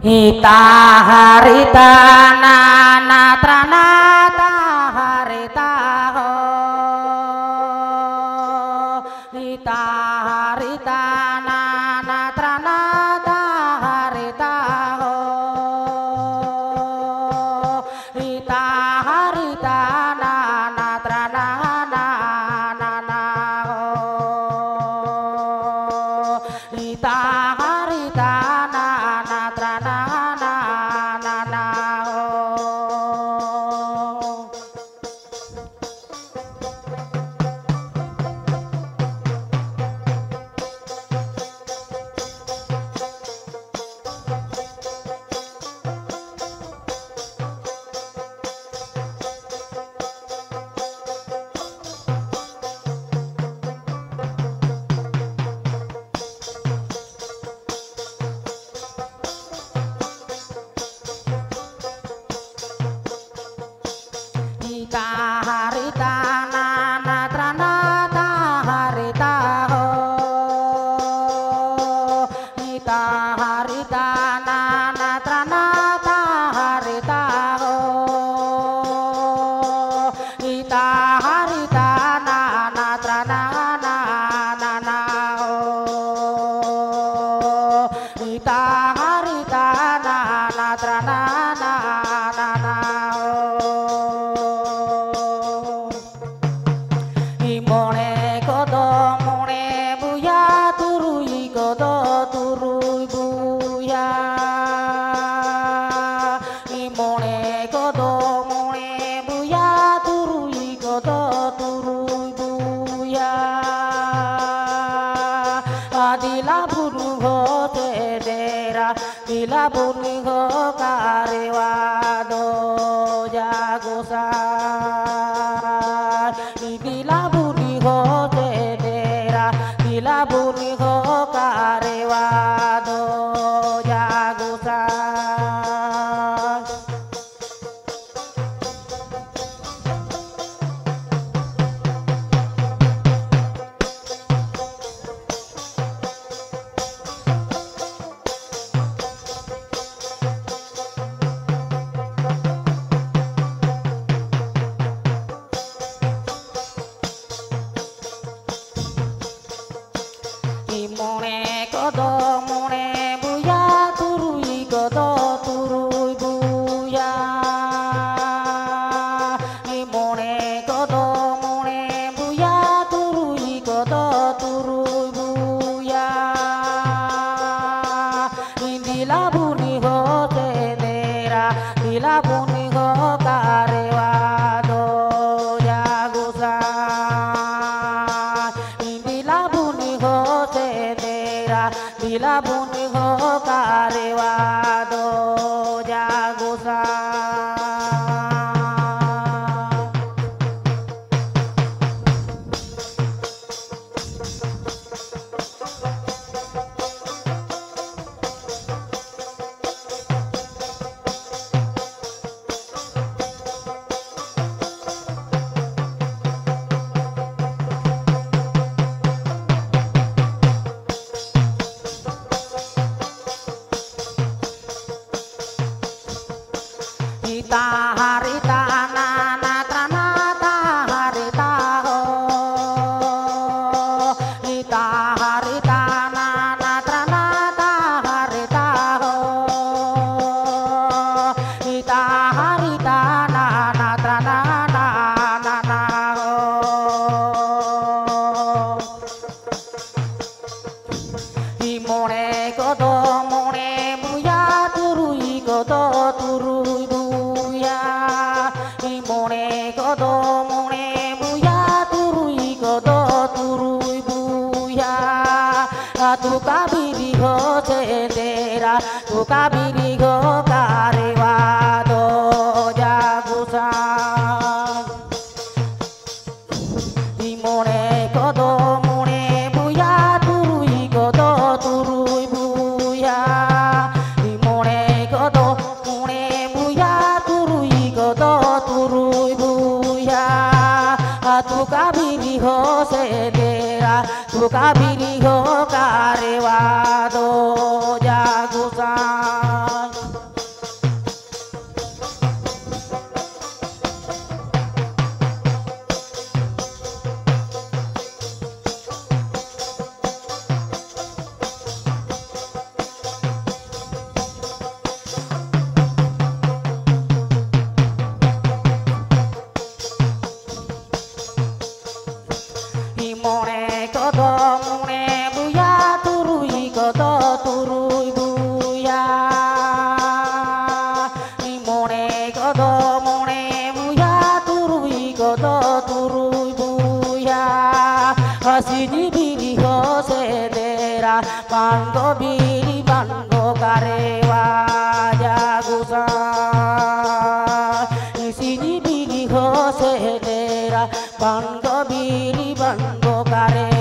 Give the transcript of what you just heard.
Ita harita nana tranata harita ho. Ita harita nana tranata harita ho. Ita harita nana tranana nana ho. Ita harita nana tranana nana ho. Ita harita nana tranata harita ho. Ita harita nana tranata harita ho. Ita harita nana tranana nana ho. Ita harita nana tranana nana ho. Imone kodo mone buya turui kodo turui buya. Imone kodo mone buya turui kodo turui buya. Adila bunu ho tedera dila bunu ho karewa do jagosa. Dila buni ho tedera dila buni ho karewa do jagosa. Imone kodo mone buya turui kodo turui buya. Imone kodo mone buya turui kodo turui buya. Indila buni ho tedera dila buni ho karewa do jagosa. Indila buni ho tedera dila buni ho karewa do jagosa. Ita harita nana tranata harita ho. Ita harita nana tranata harita ho. Ita harita nana tranana nana ho. Imone kodo mone buya turui kodo turui buya. Imone kodo mone buya turui kodo turui buya. Tu kabiri ho tedera tu kabiri ho karewa do jagosa. Imone kodo mone buya turui kodo turui buya. Imone kodo mone buya turui kodo turui buya. Tu kabiri ho sedera tu kabiri ho karewa do jagosa. sini bili hose dera bango bili bango karewa jagusa sini bili hose dera bango bili bango karewa